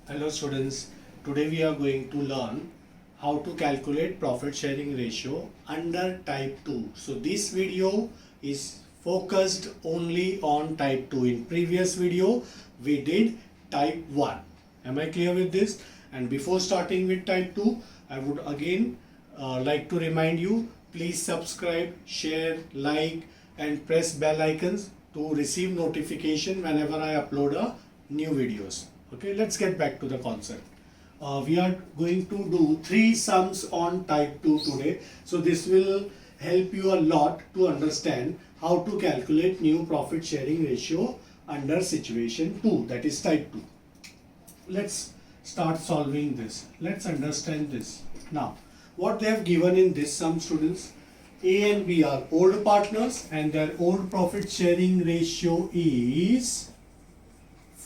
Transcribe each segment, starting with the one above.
Hello students, today we are going to learn how to calculate profit sharing ratio under type 2. So this video is focused only on type 2. In previous video we did type 1. Am I clear with this? And before starting with type 2, I would again like to remind you, please subscribe, share, like and press bell icons to receive notification whenever I upload a new videos. Okay, let's get back to the concept. We are going to do 3 sums on type 2 today. So this will help you a lot to understand how to calculate new profit sharing ratio under situation 2, that is type 2. Let's start solving this. Let's understand this. Now, what they have given in this sum, students, A and B are old partners and their old profit sharing ratio is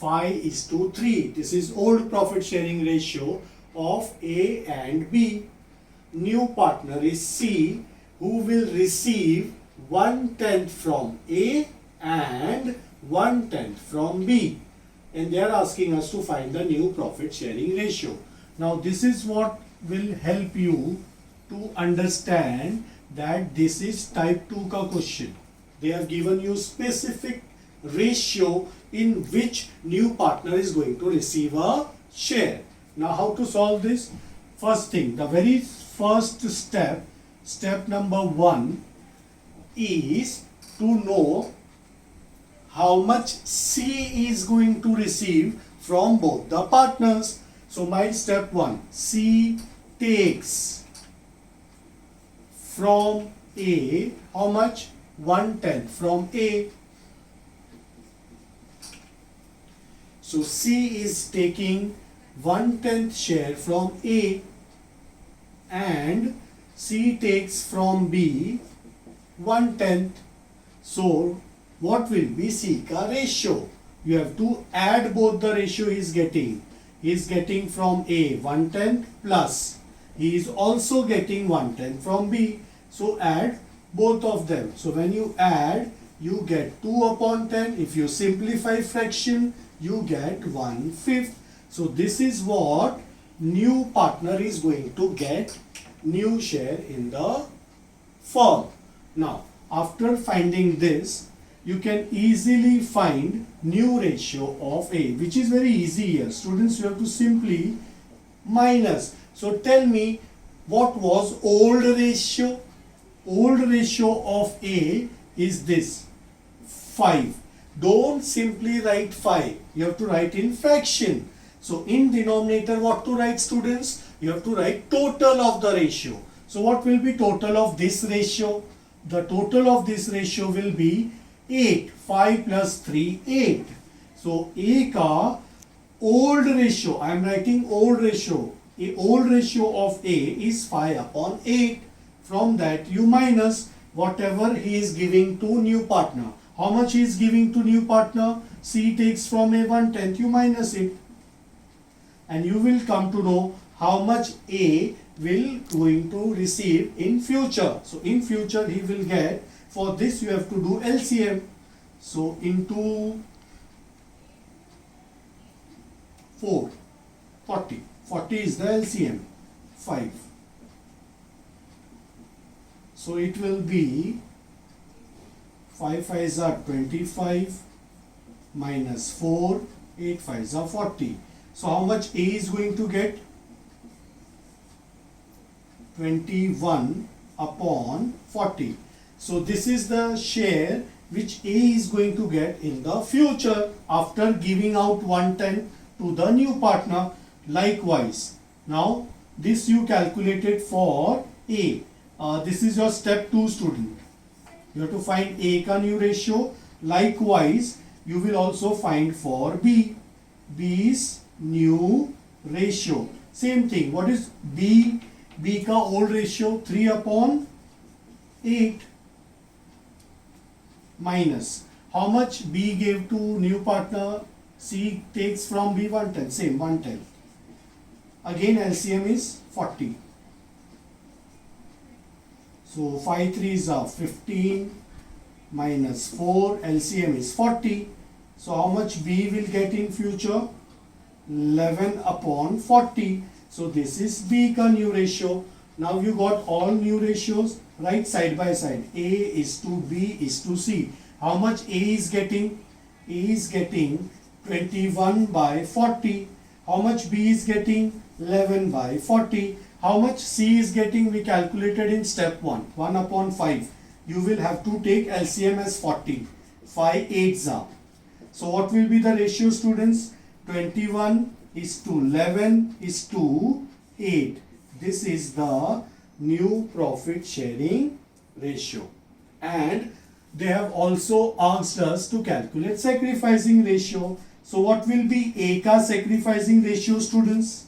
5:3. This is old profit sharing ratio of A and B. New partner is C, who will receive 1/10 from A and 1/10 from B. And they are asking us to find the new profit sharing ratio. Now this is what will help you to understand that this is type 2 ka question. They have given you specific ratio in which new partner is going to receive a share. Now how to solve this? First thing, the very first step number 1 is to know how much C is going to receive from both the partners. So my step 1, C takes from A, how much? 1/10 from A. So C is taking 1/10 share from A and C takes from B 1/10. So what will be C ka ratio? You have to add both the ratio he is getting. He is getting from A 1/10 plus he is also getting 1/10 from B. So add both of them. So when you add, you get 2/10. If you simplify fraction, you get 1/5. So this is what new partner is going to get new share in the firm. Now, after finding this, you can easily find new ratio of A, which is very easy here. Students, you have to simply minus. So tell me, what was old ratio? Old ratio of A is this, 5. Don't simply write 5. You have to write in fraction. So in denominator, what to write, students? You have to write total of the ratio. So what will be total of this ratio? The total of this ratio will be 8. 5 plus 3, 8. So A ka old ratio, I am writing old ratio. A old ratio of A is 5/8. From that you minus whatever he is giving to new partner. How much he is giving to new partner? C takes from A 1/10, you minus it. And you will come to know how much A will going to receive in future. So in future he will get, for this you have to do LCM. So into 4, 40. 40 is the LCM, 5. So it will be 5 5s are 25 minus 4, 8 5s are 40. So how much A is going to get? 21/40. So this is the share which A is going to get in the future after giving out 1/10 to the new partner. Likewise, now this you calculated for A. This is your step 2, student. You have to find A ka new ratio. Likewise, you will also find for B. B's new ratio. Same thing. What is B? B ka old ratio 3/8 minus. How much B gave to new partner? C takes from B 1/10. Same 1/10. Again LCM is 40. So 5 3s are 15 minus 4, LCM is 40. So how much B will get in future? 11 upon 40. So this is B ka new ratio. Now you got all new ratios, right, side by side. A is to B is to C. How much A is getting? A is getting 21 by 40. How much B is getting? 11 by 40. How much C is getting? We calculated in step 1. 1 upon 5. You will have to take LCM as 40. 5 8s are. So what will be the ratio, students? 21 is to 11 is to 8. This is the new profit sharing ratio. And they have also asked us to calculate sacrificing ratio. So what will be A ka sacrificing ratio, students?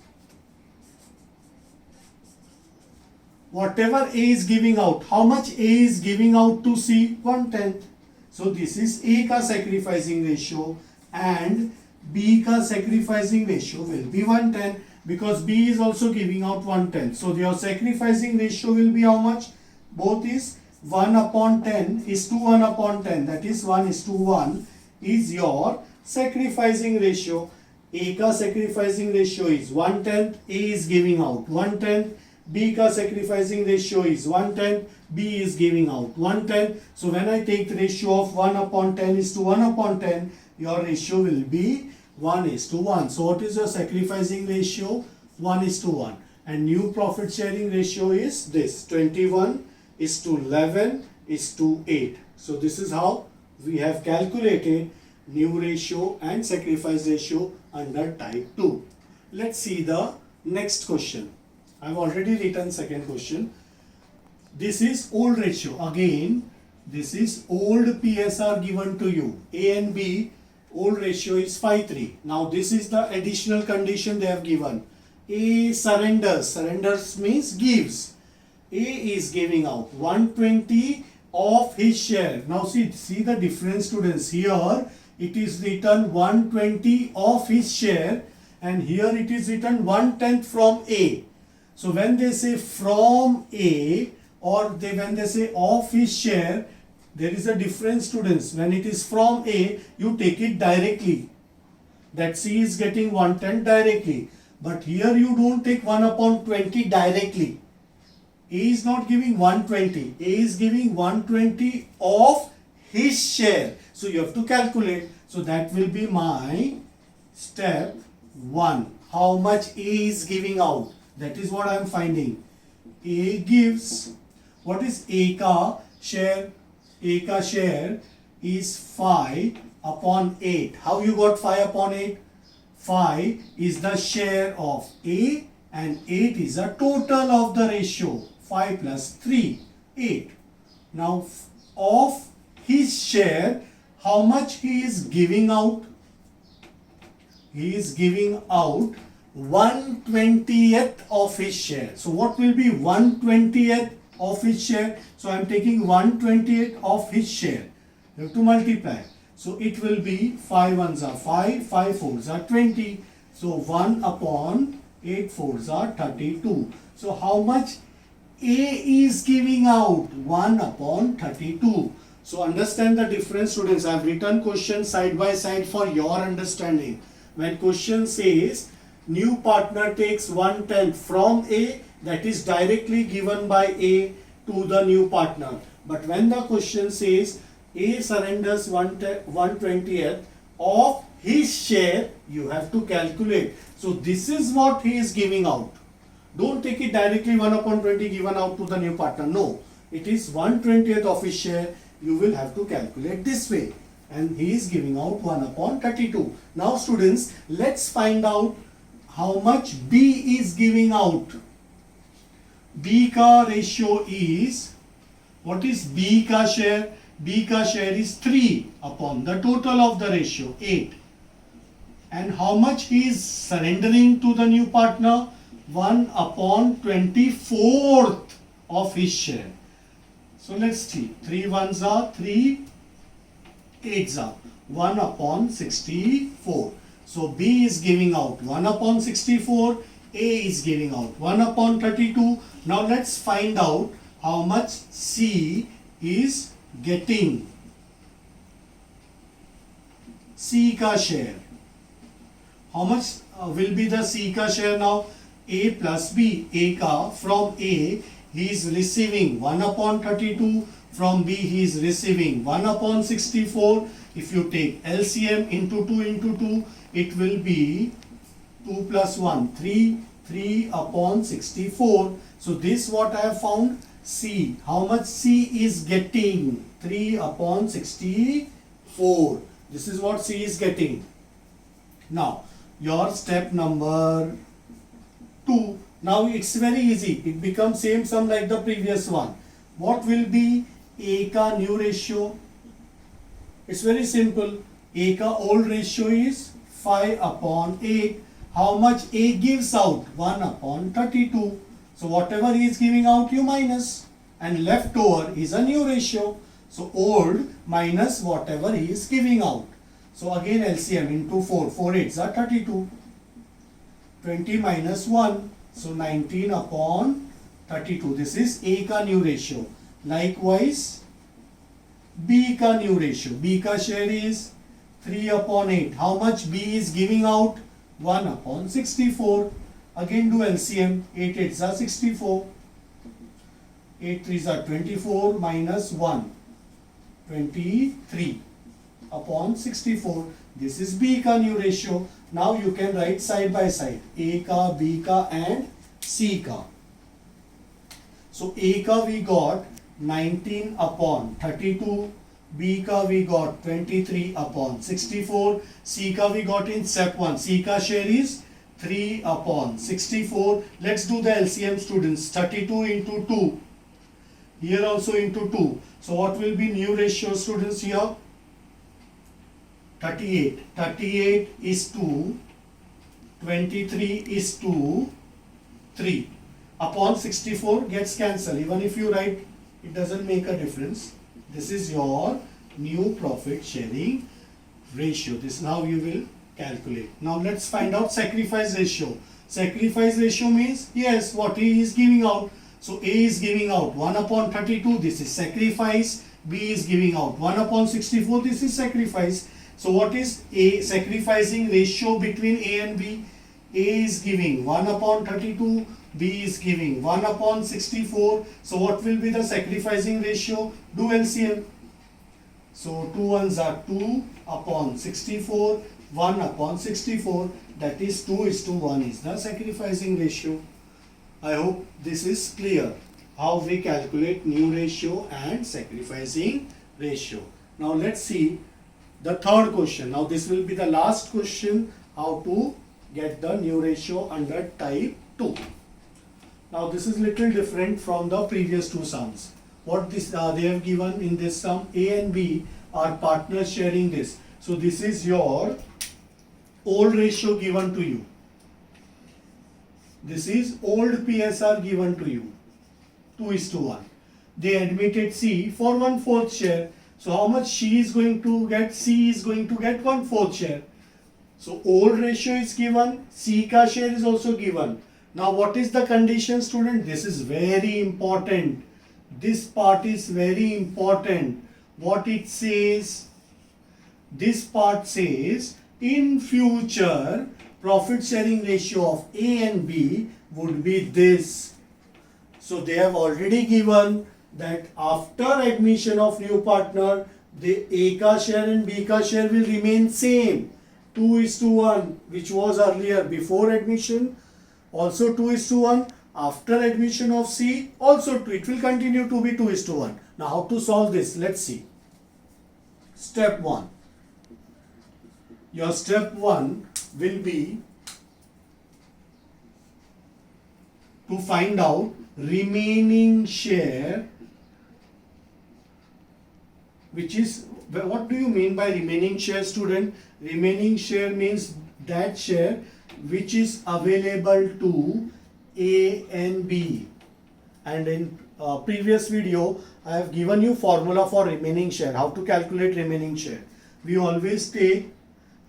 Whatever A is giving out, how much A is giving out to C? 1/10. So this is A ka sacrificing ratio, and B ka sacrificing ratio will be 1/10, because B is also giving out 1/10. So your sacrificing ratio will be how much? Both is 1 upon 10 is to 1 upon 10, that is 1 is to 1 is your sacrificing ratio. A ka sacrificing ratio is 1/10, A is giving out 1/10. B ka sacrificing ratio is 1/10, B is giving out 1/10. So when I take the ratio of 1 upon 10 is to 1 upon 10, your ratio will be 1 is to 1. So what is your sacrificing ratio? 1 is to 1. And new profit sharing ratio is this, 21 is to 11 is to 8. So this is how we have calculated new ratio and sacrifice ratio under type 2. Let's see the next question. I've already written second question. This is old ratio. Again, this is old PSR given to you. A and B, old ratio is 5:3. Now this is the additional condition they have given. A surrenders. Surrenders means gives. A is giving out 120 of his share. Now see the difference, students. Here it is written 120 of his share, and here it is written 1/10 from A. So when they say from A, or when they say of his share, there is a difference, students. When it is from A, you take it directly. That C is getting 1/10 directly. But here you don't take 1 upon 20 directly. A is not giving 120. A is giving 120 of his share. So you have to calculate. So that will be my step 1. How much A is giving out? That is what I am finding. A gives, what is A ka share? A ka share is 5 upon 8. How you got 5 upon 8? 5 is the share of A, and 8 is the total of the ratio. 5 plus 3, 8. Now of his share, how much he is giving out? He is giving out 1/20th of his share. So what will be 1/20th of his share? So I am taking 1/20th of his share. You have to multiply. So it will be 5 ones are 5, 5 fours are 20. So 1 upon 8 fours are 32. So how much A is giving out? 1 upon 32. So understand the difference, students. I have written question side by side for your understanding. When question says new partner takes 1/10 from A, that is directly given by A to the new partner. But when the question says A surrenders 1/20th of his share, you have to calculate. So this is what he is giving out. Don't take it directly 1 upon 20 given out to the new partner. No, it is 1/20th of his share. You will have to calculate this way. And he is giving out 1 upon 32. Now students, let's find out how much B is giving out. B ka ratio is, what is B ka share? B ka share is 3 upon the total of the ratio, 8. And how much he is surrendering to the new partner? 1 upon 24th of his share. So let's see. 3 ones are 3, 8s are 1 upon 64. So B is giving out 1 upon 64. A is giving out 1 upon 32. Now let's find out how much C is getting. C ka share. how much will be the C ka share now? A plus B. A ka, from A he is receiving 1 upon 32, from B he is receiving 1 upon 64. If you take LCM into 2, it will be 2 plus 1, 3 upon 64. So this what I have found, C. How much C is getting? 3 upon 64. This is what C is getting. Now, your step number 2. Now it's very easy. It becomes same sum like the previous one. What will be A ka new ratio? It's very simple. A ka old ratio is 5 upon 8. How much A gives out? 1 upon 32. So whatever he is giving out, you minus. And left over is a new ratio. So old minus whatever he is giving out. So again LCM into 4. 4 8s are 32. 20 minus 1. So 19 upon 32. This is A ka new ratio. Likewise, B ka new ratio. B ka share is 3 upon 8. How much B is giving out? 1 upon 64. Again do LCM. 8 8s are 64. 8 3s are 24 minus 1. 23 upon 64. This is B ka new ratio. Now you can write side by side. A ka, B ka and C ka. So A ka we got 19 upon 32. B ka we got 23 upon 64. C ka we got in step 1. C ka share is 3 upon 64. Let's do the LCM, students. 32 into 2. Here also into 2. So what will be new ratio, students, here? 38. 38 is 2. 23 is 2. 3. Upon 64 gets cancelled. Even if you write, it doesn't make a difference. This is your new profit sharing ratio. This is how you will calculate. Now let's find out sacrifice ratio. Sacrifice ratio means, yes, what he is giving out. So A is giving out 1 upon 32. This is sacrifice. B is giving out 1 upon 64. This is sacrifice. So what is A sacrificing ratio between A and B? A is giving 1 upon 32. B is giving 1 upon 64. So what will be the sacrificing ratio? Do LCM. So 2 ones are 2 upon 64. 1 upon 64. That is 2:1 is the sacrificing ratio. I hope this is clear. How we calculate new ratio and sacrificing ratio. Now let's see the third question. Now this will be the last question. How to get the new ratio under type 2. Now this is little different from the previous two sums. What this they have given in this sum, A and B are partners sharing this. So this is your old ratio given to you. This is old PSR given to you. 2:1. They admitted C for 1/4 share. So how much she is going to get? C is going to get 1/4 share. So old ratio is given. C ka share is also given. Now what is the condition, student? This is very important. This part is very important. What it says? This part says in future profit sharing ratio of A and B would be this. So they have already given that after admission of new partner, the A ka share and B ka share will remain same. 2:1, which was earlier before admission, also 2:1. After admission of C, also 2. It will continue to be 2:1. Now how to solve this? Let's see. Step 1. Your step 1 will be to find out remaining share, which is, what do you mean by remaining share, student? Remaining share means that share which is available to A and B. And in previous video I have given you formula for remaining share. How to calculate remaining share? We always take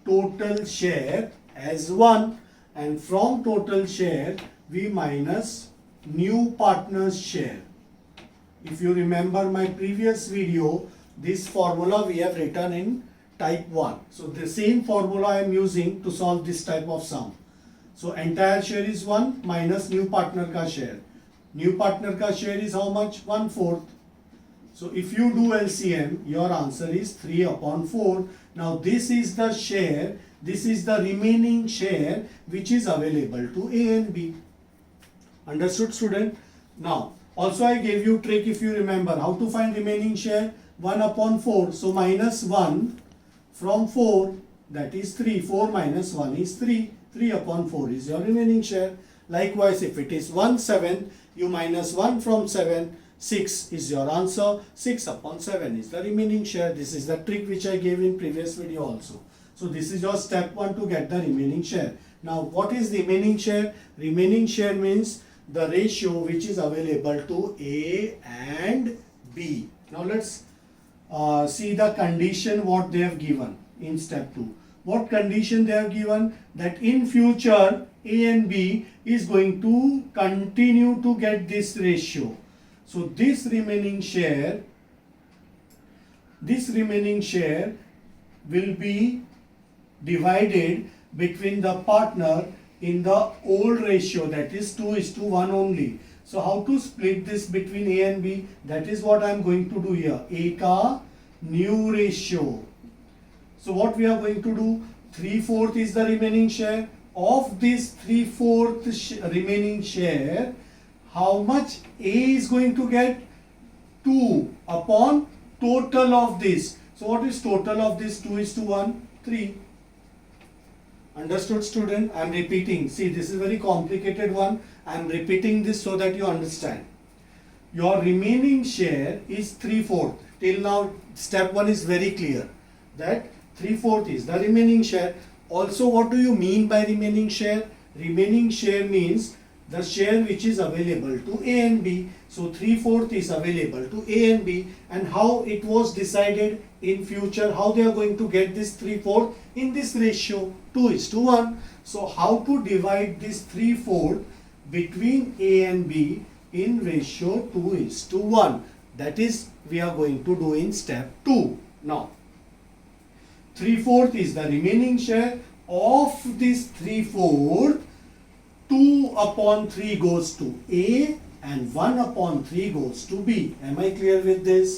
total share as 1, and from total share we minus new partner's share. If you remember my previous video, this formula we have written in type 1. So the same formula I am using to solve this type of sum. So entire share is 1 minus new partner ka share. New partner ka share is how much? 1/4. So if you do LCM, your answer is 3/4. Now this is the share, this is the remaining share which is available to A and B. Understood, student? Now also I gave you trick, if you remember, how to find remaining share. 1/4. So minus 1 from 4, that is 3. 4 minus 1 is 3. 3/4 is your remaining share. Likewise, if it is 1/7, you minus 1 from 7, 6 is your answer. 6/7 is the remaining share. This is the trick which I gave in previous video also. So this is your step 1 to get the remaining share. Now what is remaining share? Remaining share means the ratio which is available to A and B. Now let's see the condition what they have given in step 2. What condition they have given? That in future A and B is going to continue to get this ratio. So this remaining share will be divided between the partner in the old ratio, that is 2:1 only. So how to split this between A and B? That is what I am going to do here. A ka new ratio. So what we are going to do? 3/4 is the remaining share. Of this 3/4 remaining share, how much A is going to get? 2 upon total of this. So what is total of this? 2:1? 3. Understood, student? I am repeating. See, this is very complicated one. I am repeating this so that you understand. Your remaining share is 3/4. Till now, step 1 is very clear. That 3/4 is the remaining share. Also, what do you mean by remaining share? Remaining share means the share which is available to A and B. So 3/4 is available to A and B. And how it was decided in future, how they are going to get this 3/4 in this ratio 2:1. So how to divide this 3/4 between A and B in ratio 2:1? That is we are going to do in step 2. Now 3/4 is the remaining share. Of this 3/4, 2/3 goes to A and 1/3 goes to B. Am I clear with this?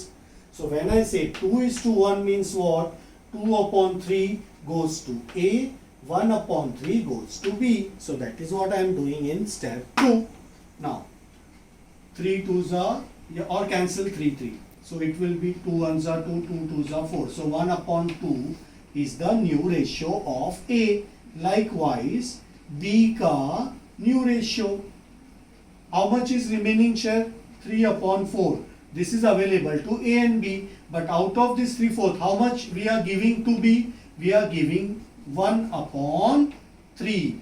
So when I say 2:1 means what? 2/3 goes to A, 1/3 goes to B. So that is what I am doing in step 2. Now 3 2s are, or cancel 3 3. So it will be 2 1s are 2, 2 2s are 4. So 1/2 is the new ratio of A. Likewise, B ka new ratio. How much is remaining share? 3/4. This is available to A and B. But out of this 3/4, how much we are giving to B? We are giving 1/3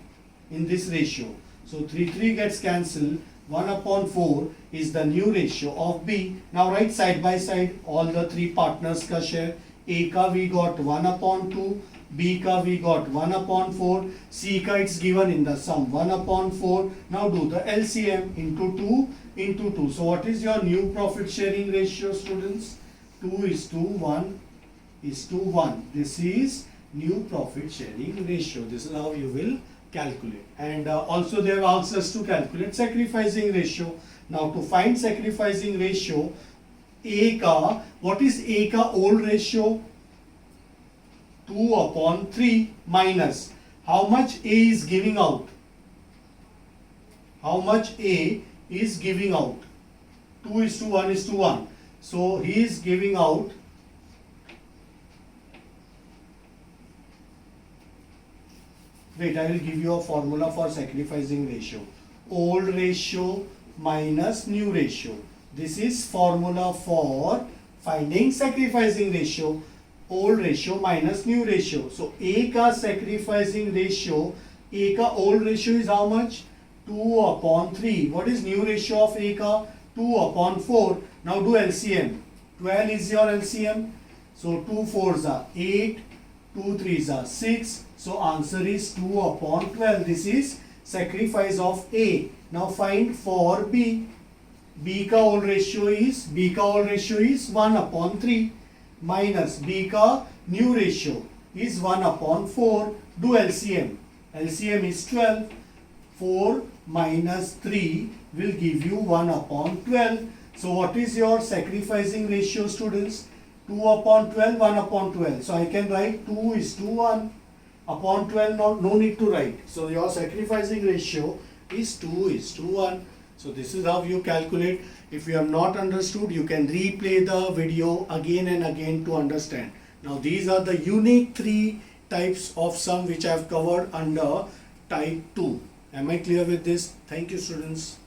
in this ratio. So 3 3 gets cancelled. 1/4 is the new ratio of B. Now write side by side all the 3 partners ka share. A ka we got 1/2, B ka we got 1/4, C ka it's given in the sum 1/4. Now do the LCM into 2 into 2. So what is your new profit sharing ratio, students? 2:1 is to 1. This is new profit sharing ratio. This is how you will calculate. And also they have asked us to calculate sacrificing ratio. Now to find sacrificing ratio, A ka, what is A ka old ratio? 2/3 minus how much A is giving out? How much A is giving out? 2:1 is to 1. So he is giving out wait, I will give you a formula for sacrificing ratio. Old ratio minus new ratio. This is formula for finding sacrificing ratio. Old ratio minus new ratio. So A ka sacrificing ratio, A ka old ratio is how much? 2/3. What is new ratio of A ka? 2/4. Now do LCM. 12 is your LCM. So 2 4s are 8, 2 3s are 6. So answer is 2/12. This is sacrifice of A. Now find for B. B ka old ratio is 1/3 minus B ka new ratio is 1 upon 4. Do LCM. LCM is 12. 4 minus 3 will give you 1 upon 12. So what is your sacrificing ratio, students? 2 upon 12, 1 upon 12. So I can write 2 is to 1 upon 12, no need to write. So your sacrificing ratio is 2 is to 1. So this is how you calculate. If you have not understood, you can replay the video again and again to understand. Now these are the unique 3 types of sum which I have covered under type 2. Am I clear with this? Thank you, students.